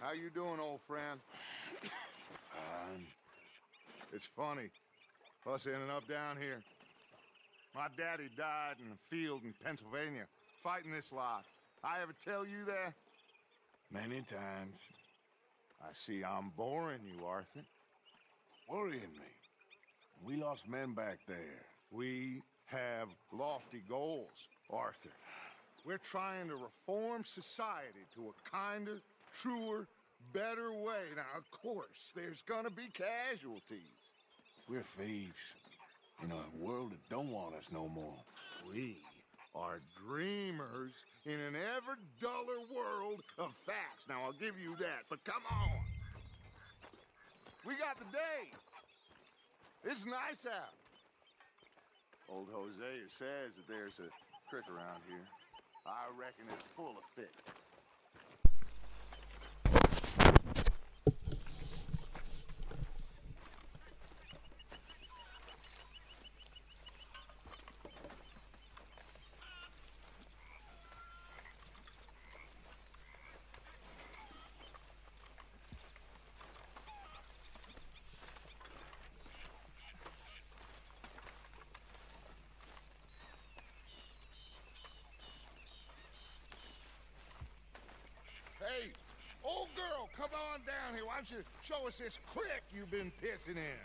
How you doing, old friend? Fine. It's funny, us ending up down here. My daddy died in a field in Pennsylvania, fighting this lot. I ever tell you that? Many times. I see I'm boring you, Arthur. Worrying me. We lost men back there. We have lofty goals, Arthur. We're trying to reform society to a kinder, truer, better way. Now, of course, there's gonna be casualties. We're thieves. In a world that don't want us no more. We are dreamers in an ever duller world of facts. Now, I'll give you that, but come on. We got the day. It's nice out. Old Hosea says that there's a creek around here. I reckon it's full of fish. Hey, old girl, come on down here. Why don't you show us this creek you've been pissing in?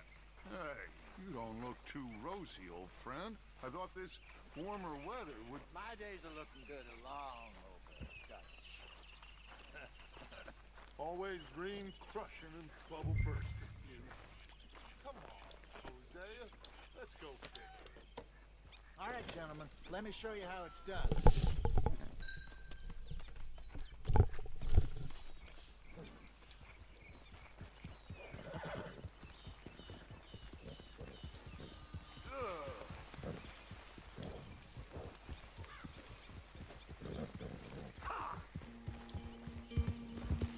Hey, you don't look too rosy, old friend. I thought this warmer weather would... My days are looking good along over Dutch. Always green crushing and bubble bursting. Come on, Hosea. Let's go fishing. All right, gentlemen, let me show you how it's done.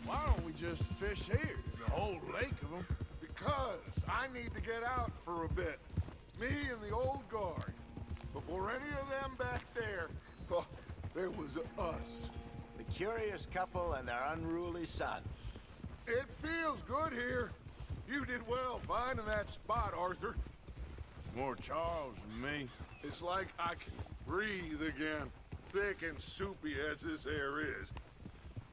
Why don't we just fish here? There's a whole lake of them. Because I need to get out for a bit. Me and the old guard. Before any of them back there, oh, there was us. The curious couple and their unruly son. It feels good here. You did well finding that spot, Arthur. More Charles than me. It's like I can breathe again, thick and soupy as this air is.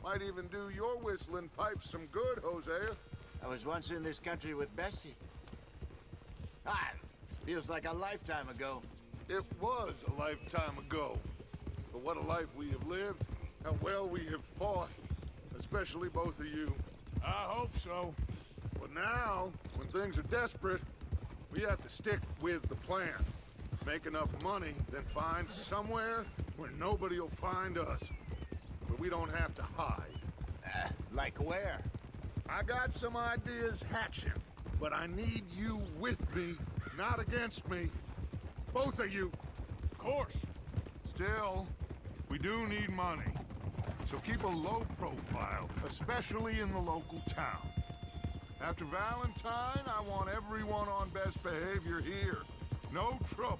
Might even do your whistling pipes some good, Hosea. I was once in this country with Bessie. Ah, feels like a lifetime ago. It was a lifetime ago. But what a life we have lived, how well we have fought, especially both of you. I hope so. But now, when things are desperate, we have to stick with the plan. Make enough money, then find somewhere where nobody will find us. Where we don't have to hide. Like where? I got some ideas hatching, but I need you with me, not against me. Both of you. Of course. Still, we do need money. So keep a low profile, especially in the local town. After Valentine, I want everyone on best behavior here. No trouble.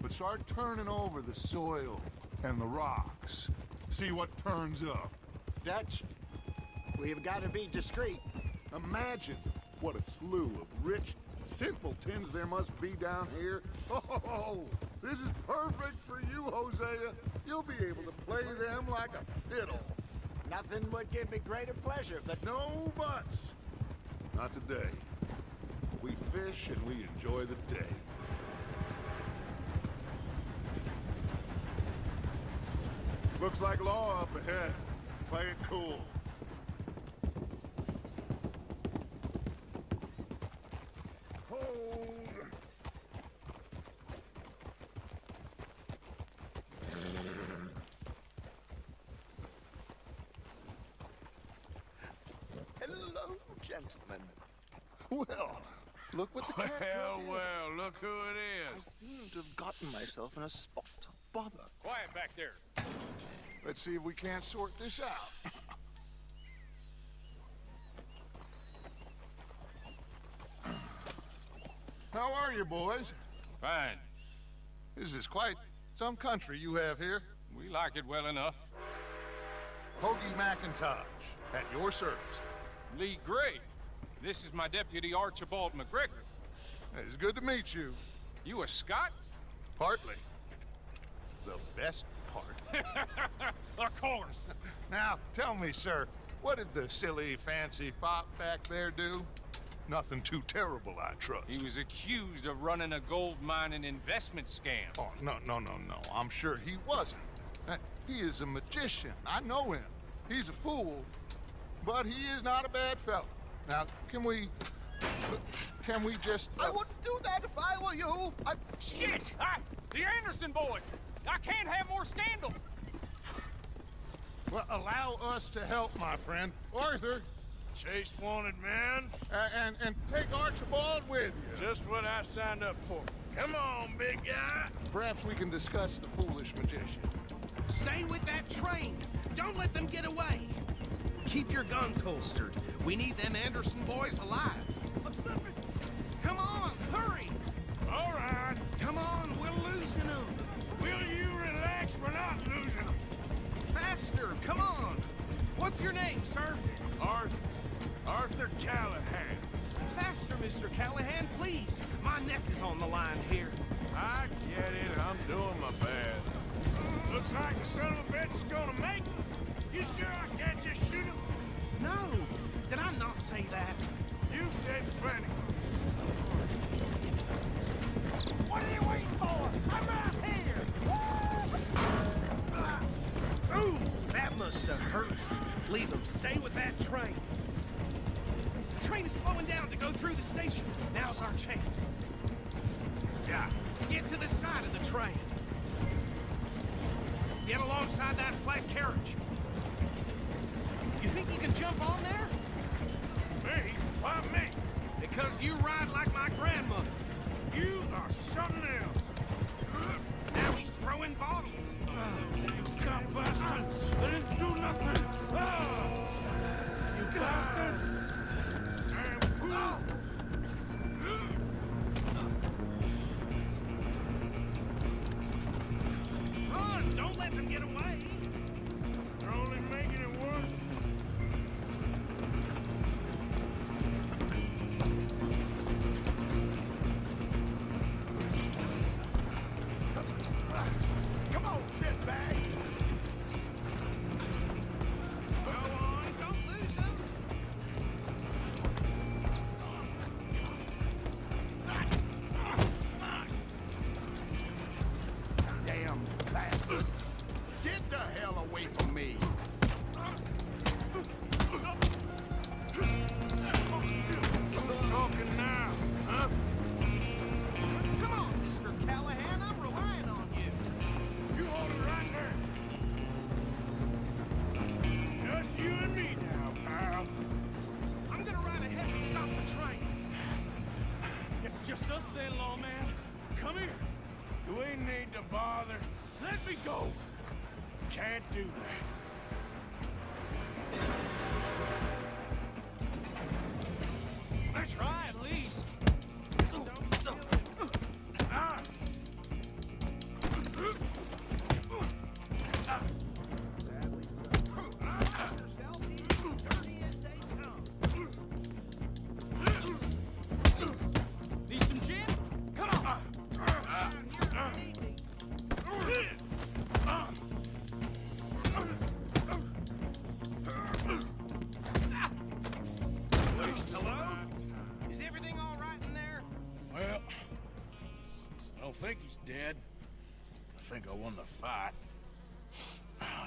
But start turning over the soil and the rocks. See what turns up. Dutch, we've got to be discreet. Imagine what a slew of rich simpletons there must be down here. Oh, this is perfect for you, Hosea. You'll be able to play them like a fiddle. Nothing would give me greater pleasure, but No buts. Not today. We fish and we enjoy the day. Looks like law up ahead. Play it cool. Hold. hello, gentlemen. Well, look what the cat did. Well, look who it I is. seem to have gotten myself in a spot of bother. Quiet back there. Let's see if we can't sort this out. How are you, boys? Fine. This is quite some country you have here. We like it well enough. Hoagie McIntosh. At your service. Lee Gray. This is my deputy Archibald McGregor. It's good to meet you. You a Scot? Partly. The best part. Of course. Now, tell me, sir, what did the silly, fancy fop back there do? Nothing too terrible, I trust. He was accused of running a gold mining investment scam. Oh, no. I'm sure he wasn't. He is a magician. I know him. He's a fool, but he is not a bad fellow. Now, can we just... I wouldn't do that if I were you. Shit! The Anderson boys! I can't have more scandal! Well, allow us to help, my friend. Arthur, Chase wanted man. and take Archibald with you. Just what I signed up for. Come on, big guy. Perhaps we can discuss the foolish magician. Stay with that train. Don't let them get away. Keep your guns holstered. We need them Anderson boys alive. Come on, hurry. All right. Come on, we're losing them. Will you relax? We're not losing them. Faster, come on. What's your name, sir? Arthur Callahan. Faster, Mr. Callahan, please. My neck is on the line here. I get it. I'm doing my best. Looks like the son of a bitch is gonna make it. You sure I can't just shoot him? No, did I not say that? You said plenty. What are you waiting for? I'm out here! Ooh, that must have hurt. Leave them. Stay with that train. The train is slowing down to go through the station. Now's our chance. Yeah. Get to the side of the train. Get alongside that flat carriage. You think you can jump on there? Me? Why me? Because you ride like my grandmother. You are something else. Now he's throwing bottles. You dumb bastard! I didn't do nothing! You bastard! Damn fool! Run! Don't let them get away! You're only making it worse. Come on, shitbag! Go on, don't lose them! Damn bastard. Get the hell away from me. Who's talking now, huh? Come on, Mr. Callahan, I'm relying on you. You hold it right there. Just you and me now, pal. I'm gonna ride ahead and stop the train. It's just us then, lawman. Come here. Do we need to bother? Let me go. Can't do that. Let's try at least. Ah! Need some gin? Come on. Hello? Is everything all right in there? Well, I don't think he's dead. I think I won the fight.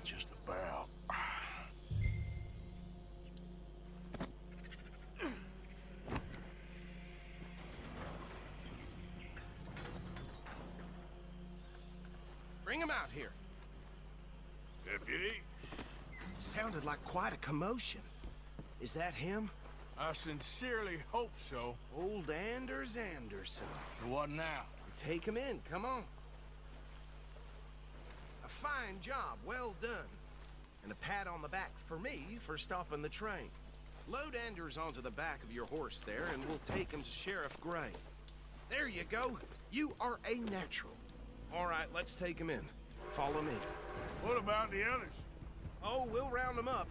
Just about. Bring him out here. Deputy, Sounded like quite a commotion. Is that him? I sincerely hope so. Old Anders Anderson. What now? Take him in, come on. A fine job, well done. And a pat on the back for me for stopping the train. Load Anders onto the back of your horse there, and we'll take him to Sheriff Grey. There you go. You are a natural. All right, let's take him in. Follow me. What about the others? Oh, we'll round them up.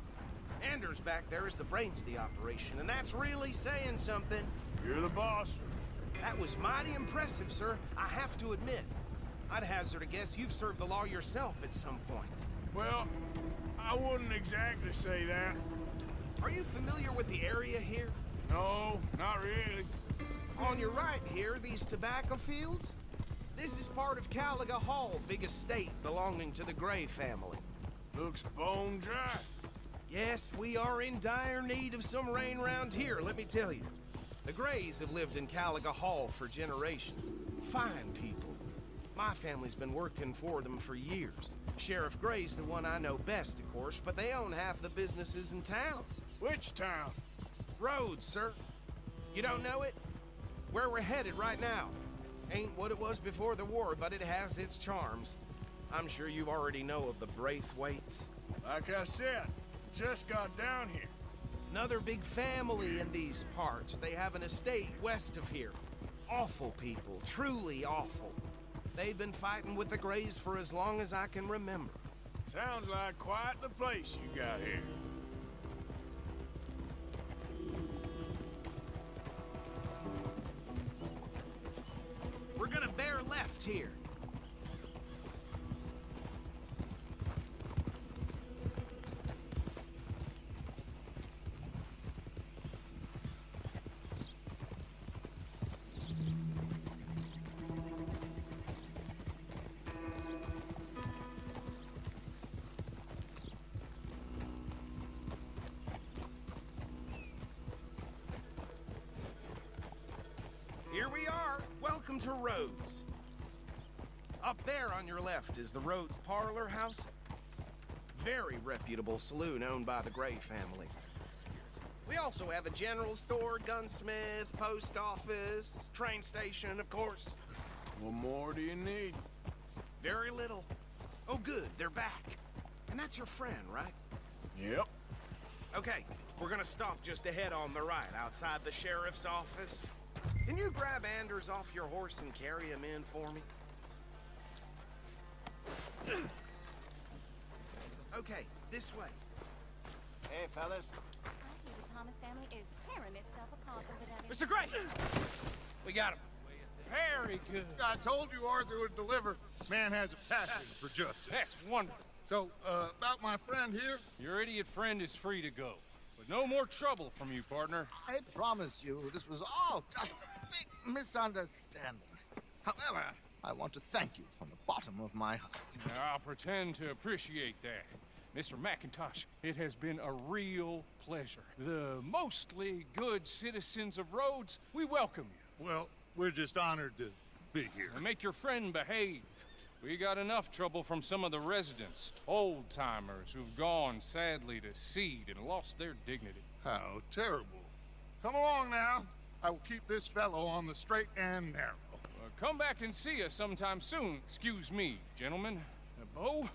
Anders back there is the brains of the operation, and that's really saying something. You're the boss. That was mighty impressive, sir. I have to admit. I'd hazard a guess you've served the law yourself at some point. Well, I wouldn't exactly say that. Are you familiar with the area here? No, not really. On your right here, these tobacco fields? This is part of Caliga Hall, big estate belonging to the Grey family. Looks bone dry. Yes, we are in dire need of some rain round here, let me tell you. The Greys have lived in Caliga Hall for generations. Fine people. My family's been working for them for years. Sheriff Gray's the one I know best, of course, but they own half the businesses in town. Which town? Rhodes, sir. You don't know it? Where we're headed right now. Ain't what it was before the war, but it has its charms. I'm sure you already know of the Braithwaites. Like I said, just got down here. Another big family in these parts. They have an estate west of here. Awful people, truly awful. They've been fighting with the Greys for as long as I can remember. Sounds like quite the place you got here. We're gonna bear left here. Here we are. Welcome to Rhodes. Up there on your left is the Rhodes Parlor House. Very reputable saloon owned by the Grey family. We also have a general store, gunsmith, post office, train station, of course. What more do you need? Very little. Oh, good, they're back. And that's your friend, right? Yep. Okay, we're gonna stop just ahead on the right, outside the sheriff's office. Can you grab Anders off your horse and carry him in for me? Okay, this way. Hey, fellas. I hear the Thomas family is tearing itself apart over that. Mr. Gray! We got him. Very good. I told you Arthur would deliver. Man has a passion for justice. That's wonderful. So, about my friend here? Your idiot friend is free to go. But no more trouble from you, partner. I promise you this was all just a big misunderstanding. However, I want to thank you from the bottom of my heart. I'll pretend to appreciate that. Mr. McIntosh, it has been a real pleasure. The mostly good citizens of Rhodes, we welcome you. Well, we're just honored to be here. And make your friend behave. We got enough trouble from some of the residents, old-timers who've gone, sadly, to seed and lost their dignity. How terrible. Come along now. I will keep this fellow on the straight and narrow. Come back and see us sometime soon. Excuse me, gentlemen. Bo,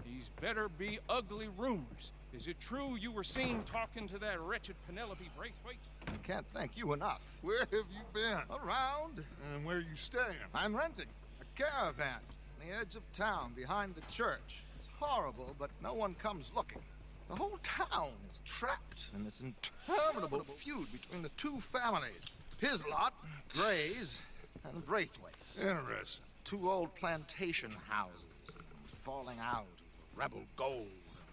these better be ugly rumors. Is it true you were seen talking to that wretched Penelope Braithwaite? I can't thank you enough. Where have you been? Around. And where you staying? I'm renting a caravan on the edge of town behind the church. It's horrible, but no one comes looking. The whole town is trapped in this interminable feud between the two families. His lot, Gray's, and Braithwaite's. Interesting. Two old plantation houses, falling out over rebel gold,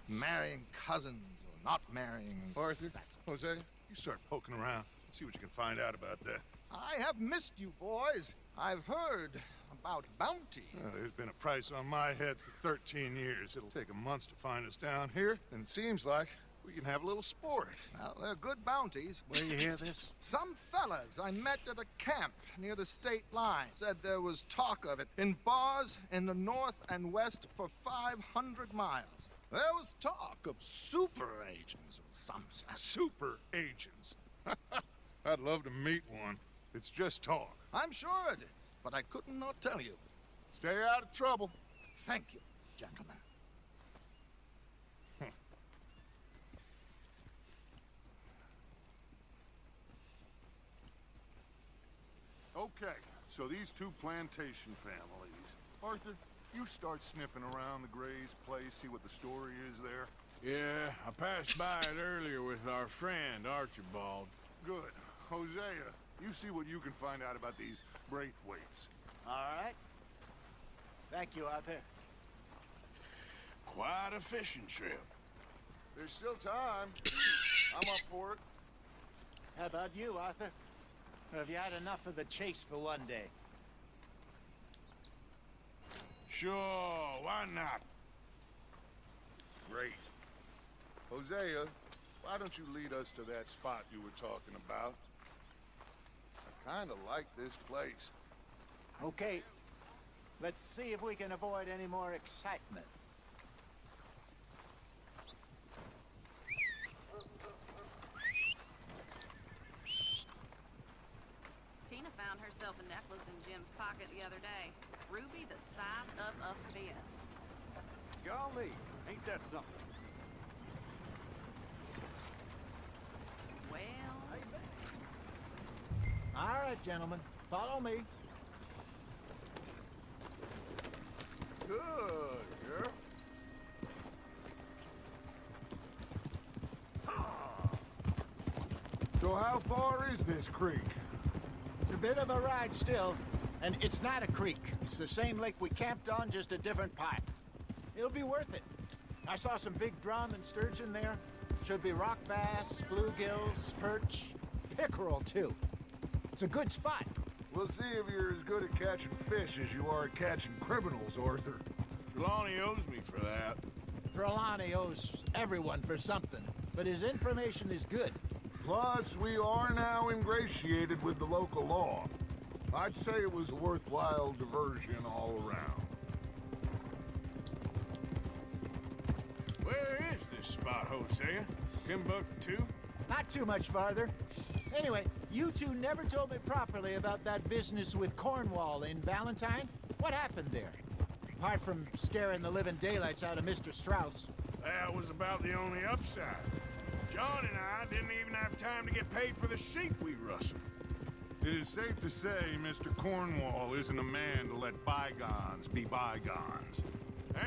marrying cousins or not marrying. Arthur, Jose, you start poking around. See what you can find out about that. I have missed you, boys. I've heard about bounty. There's been a price on my head for 13 years. It'll take a month to find us down here, and it seems like we can have a little sport. Well, they're good bounties. Where you hear this? Some fellas I met at a camp near the state line said there was talk of it in bars in the north and west for 500 miles. There was talk of super agents or some such. Super agents. I'd love to meet one. It's just talk. I'm sure it is, but I couldn't not tell you. Stay out of trouble. Thank you, gentlemen. Okay, so these two plantation families. Arthur, you start sniffing around the Gray's place, see what the story is there. Yeah, I passed by it earlier with our friend, Archibald. Good. Hosea, you see what you can find out about these Braithwaites. All right. Thank you, Arthur. Quite a fishing trip. There's still time. I'm up for it. How about you, Arthur? Or have you had enough of the chase for one day? Sure, why not? Great. Hosea, why don't you lead us to that spot you were talking about? I kind of like this place. Okay. Let's see if we can avoid any more excitement. Tina found herself a necklace in Jim's pocket the other day. Ruby the size of a fist. Golly, ain't that something? Well, All right, gentlemen. Follow me. Good, girl. So how far is this creek? It's a bit of a ride still, and it's not a creek. It's the same lake we camped on, just a different pipe. It'll be worth it. I saw some big drum and sturgeon there. Should be rock bass, bluegills, perch, pickerel too. It's a good spot. We'll see if you're as good at catching fish as you are at catching criminals, Arthur. Trelawney owes me for that. Trelawney owes everyone for something, but his information is good. Plus, we are now ingratiated with the local law. I'd say it was a worthwhile diversion all around. Where is this spot, Hosea? Timbuktu? Not too much farther. Anyway, you two never told me properly about that business with Cornwall in Valentine. What happened there? Apart from scaring the living daylights out of Mr. Strauss. That was about the only upside. John and I didn't even have time to get paid for the sheep we rustled. It is safe to say Mr. Cornwall isn't a man to let bygones be bygones.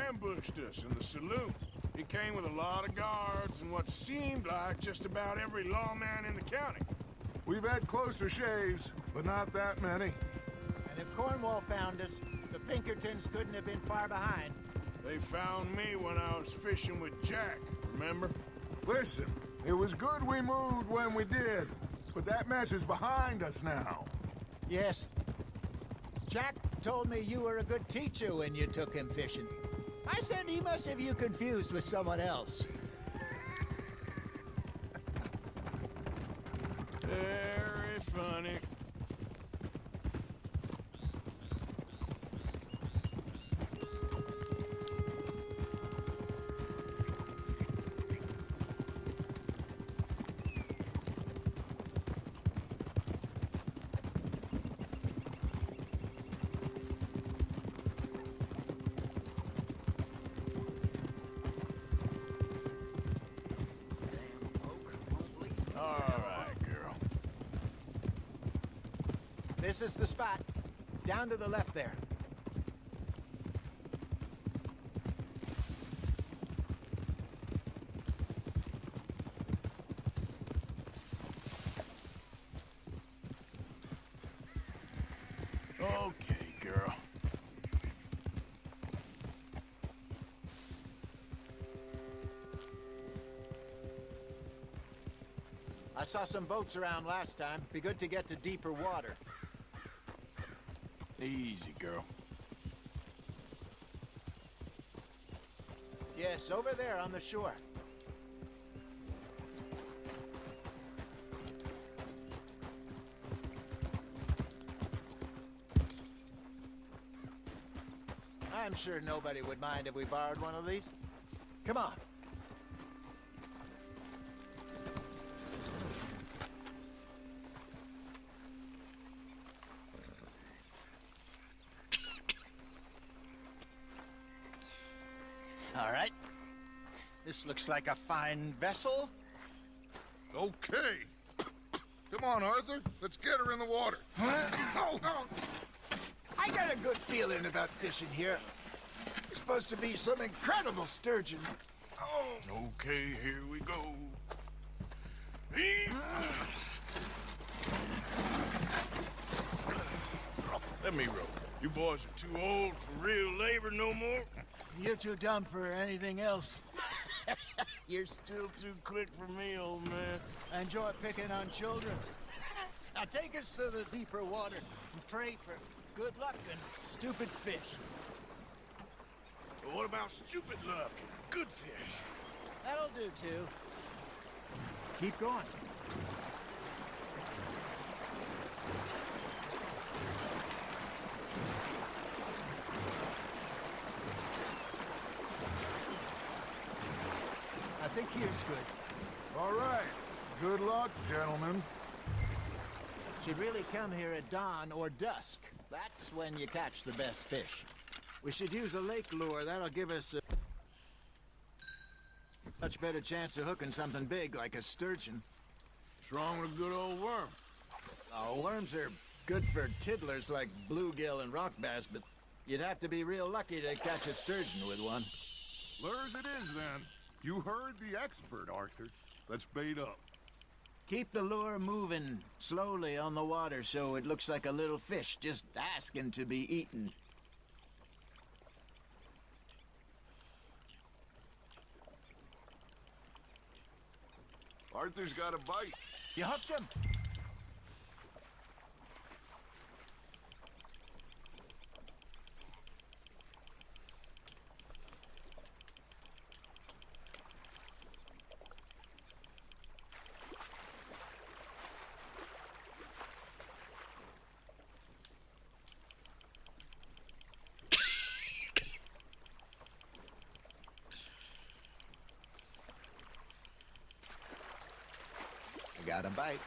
Ambushed us in the saloon. He came with a lot of guards and what seemed like just about every lawman in the county. We've had closer shaves, but not that many. And if Cornwall found us, the Pinkertons couldn't have been far behind. They found me when I was fishing with Jack, remember? Listen, it was good we moved when we did, but that mess is behind us now. Yes. Jack told me you were a good teacher when you took him fishing. I said he must have you confused with someone else. Very funny. This is the spot. Down to the left there. Okay, girl. I saw some boats around last time. Be good to get to deeper water. Easy, girl. Yes, over there on the shore. I'm sure nobody would mind if we borrowed one of these. Come on. All right. This looks like a fine vessel. Okay. Come on, Arthur. Let's get her in the water. Oh. I got a good feeling about fishing here. It's supposed to be some incredible sturgeon. Oh. Okay, here we go. Let me row. You boys are too old for real labor no more. You're too dumb for anything else. You're still too quick for me, old man. I enjoy picking on children. Now take us to the deeper water and pray for good luck and stupid fish. But what about stupid luck and good fish? That'll do, too. Keep going. I think here's good. All right. Good luck, gentlemen. Should really come here at dawn or dusk. That's when you catch the best fish. We should use a lake lure. That'll give us a much better chance of hooking something big like a sturgeon. What's wrong with a good old worm? Oh, worms are good for tiddlers like bluegill and rock bass, but you'd have to be real lucky to catch a sturgeon with one. Lures it is, then. You heard the expert, Arthur. Let's bait up. Keep the lure moving slowly on the water so it looks like a little fish just asking to be eaten. Arthur's got a bite. You hooked him? Got a bite.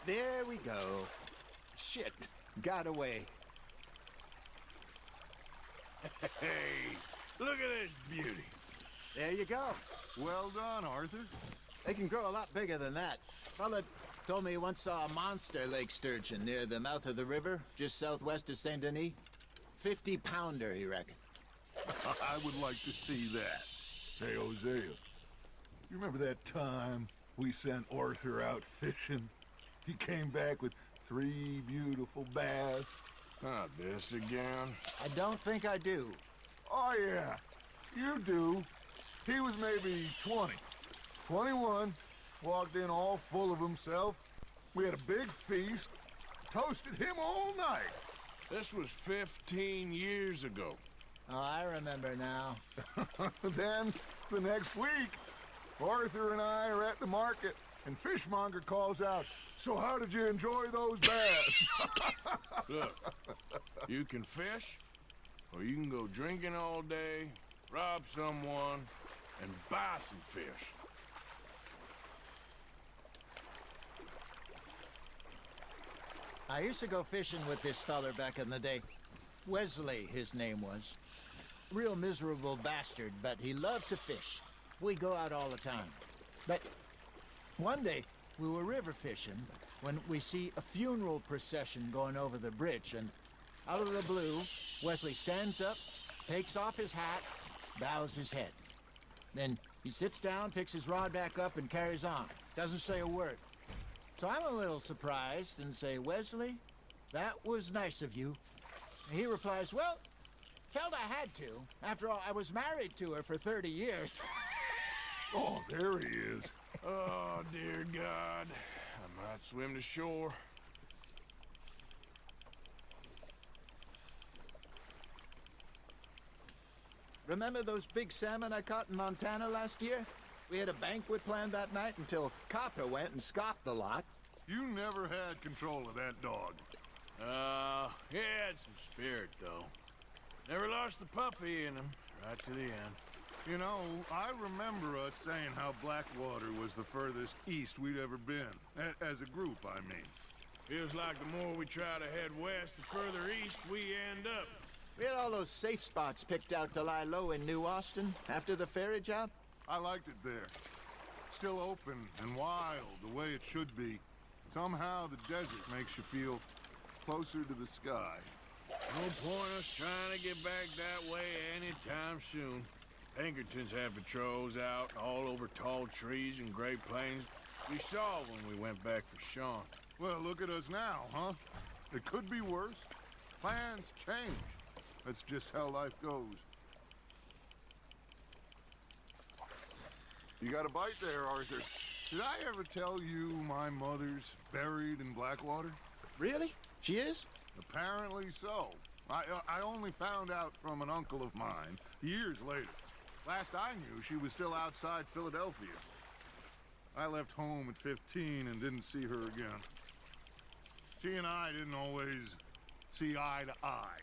There we go. Shit, got away. Hey, look at this beauty. There you go. Well done, Arthur. They can grow a lot bigger than that. Fella told me he once saw a monster lake sturgeon near the mouth of the river, just southwest of Saint Denis. 50-pounder, he reckoned. I would like to see that. Hey, Hosea, you remember that time we sent Arthur out fishing? He came back with 3 beautiful bass. Not this again. I don't think I do. Oh, yeah, you do. He was maybe 20, 21, walked in all full of himself. We had a big feast, toasted him all night. This was 15 years ago. Oh, I remember now. Then, the next week, Arthur and I are at the market, and Fishmonger calls out, "So how did you enjoy those bass?" Look, you can fish, or you can go drinking all day, rob someone, and buy some fish. I used to go fishing with this feller back in the day. Wesley, his name was. Real miserable bastard, but he loved to fish. We'd go out all the time. But one day, we were river fishing when we see a funeral procession going over the bridge, and out of the blue, Wesley stands up, takes off his hat, bows his head. Then he sits down, picks his rod back up, and carries on. Doesn't say a word. So I'm a little surprised and say, "Wesley, that was nice of you." And he replies, "Well, felt I had to. After all, I was married to her for 30 years. Oh, there he is. Oh, dear God. I might swim to shore. Remember those big salmon I caught in Montana last year? We had a banquet planned that night until Copper went and scoffed the lot. You never had control of that dog. He had some spirit, though. Never lost the puppy in him, right to the end. You know, I remember us saying how Blackwater was the furthest east we'd ever been. As a group, I mean. Feels like the more we try to head west, the further east we end up. We had all those safe spots picked out to lie low in New Austin after the ferry job. I liked it there. Still open and wild, the way it should be. Somehow the desert makes you feel closer to the sky. No point us trying to get back that way anytime soon. Pinkertons have patrols out all over tall trees and Great Plains. We saw when we went back for Sean. Well, look at us now, huh? It could be worse. Plans change. That's just how life goes. You got a bite there, Arthur. Did I ever tell you my mother's buried in Blackwater? Really? She is? Apparently so. I only found out from an uncle of mine years later. Last I knew, she was still outside Philadelphia. I left home at 15 and didn't see her again. She and I didn't always see eye to eye.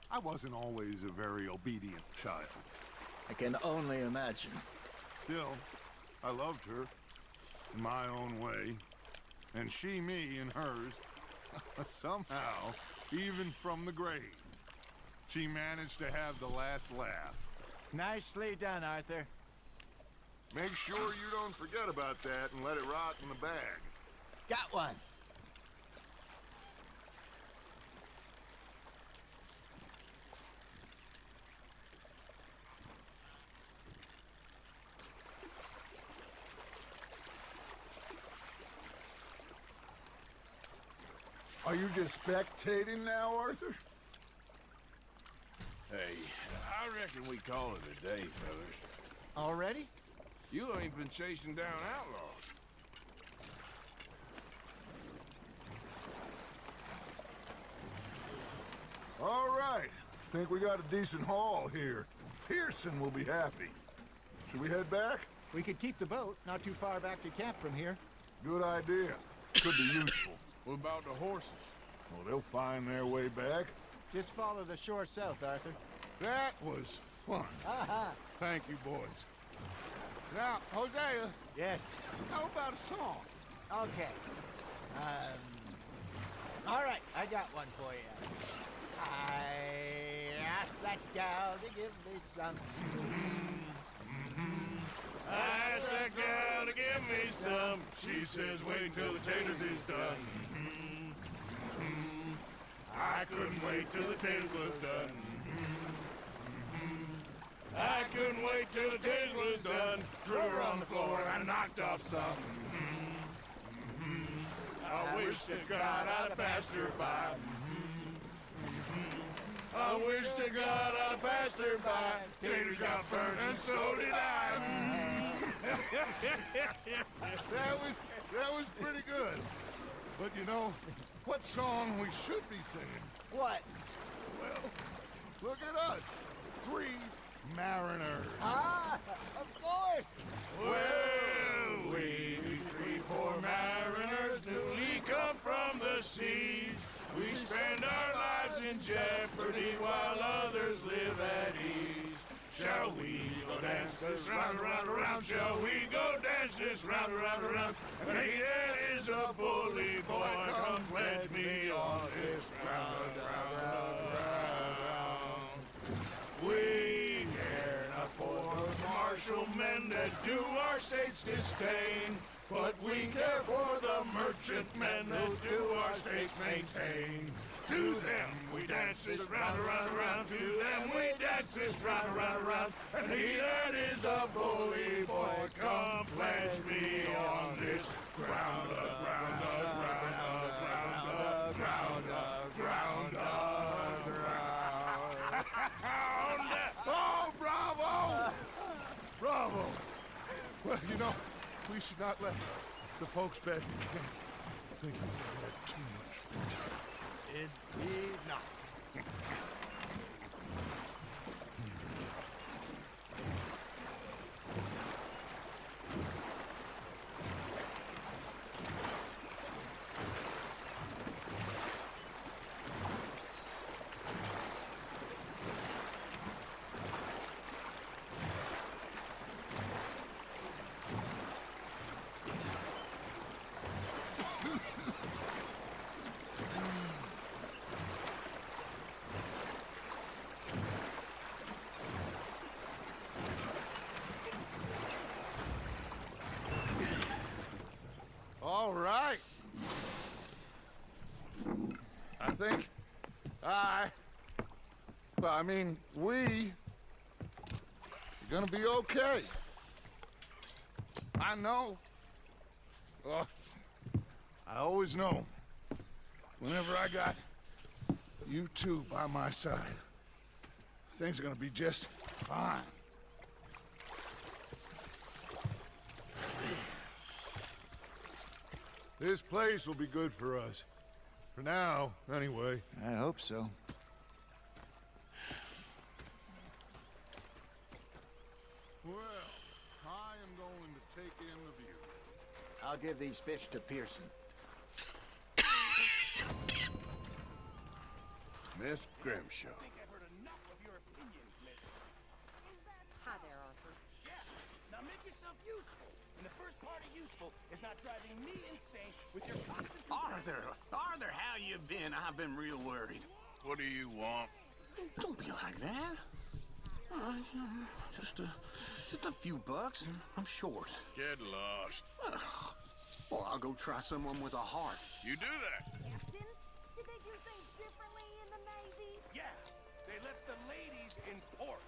I wasn't always a very obedient child. I can only imagine. Still, I loved her in my own way, and she me in hers. Somehow, even from the grave, she managed to have the last laugh. Nicely done, Arthur. Make sure you don't forget about that and let it rot in the bag. Got one. Are you just spectating now, Arthur? Hey, I reckon we call it a day, fellas. Already? You ain't been chasing down outlaws. All right. Think we got a decent haul here. Pearson will be happy. Should we head back? We could keep the boat not too far back to camp from here. Good idea. Could be useful. What about the horses? Well, they'll find their way back. Just follow the shore south, Arthur. That was fun. Aha! Thank you, boys. Now, Hosea, Yes. how about a song? Okay. All right, I got one for you. I asked that gal to give me some. I asked that gal to give me some. She says wait till the taters is done. I couldn't wait till the taters was done. I couldn't wait till the taters was done. Threw her on the floor and I knocked off some. I wish to God I'd passed her by. I wish to God I'd passed her by. Taters got burned and so did I. That was pretty good. But you know, what song we should be singing? What? Well, look at us. 3 mariners. Ah, of course. Well, we 3 poor mariners newly come from the seas. We spend our lives in jeopardy while others live at ease. Shall we go dance this round, around, around? Shall we go dance this round, around, around? And he that is a bully boy, come pledge me on this round, round, round. We care not for martial men that do our state's disdain, but we care for the merchant men who do our states maintain. To them we dance this round, around, around. To them we dance this round, around, around. And he that is a bully boy, come pledge me on this ground, ground, ground, ground, ground, ground, ground. Oh, bravo! Bravo! Well, you know, we should not let the folks back in camp think we had too much fun. Indeed not. All right. I think we gonna be okay. I know. Oh, I always know. Whenever I got you two by my side, things are gonna be just fine. This place will be good for us. For now, anyway. I hope so. Well, I am going to take in the view. I'll give these fish to Pearson. Miss Grimshaw. Hi there, Arthur. Now make yourself useful. And the first part of useful is not driving me insane with your constant... Arthur, how you been? I've been real worried. What do you want? Don't be like that. All right, just a few bucks. I'm short. Get lost. Well, I'll go try someone with a heart. You do that. Captain, did they do things differently in the Navy? Yeah, they left the ladies in port.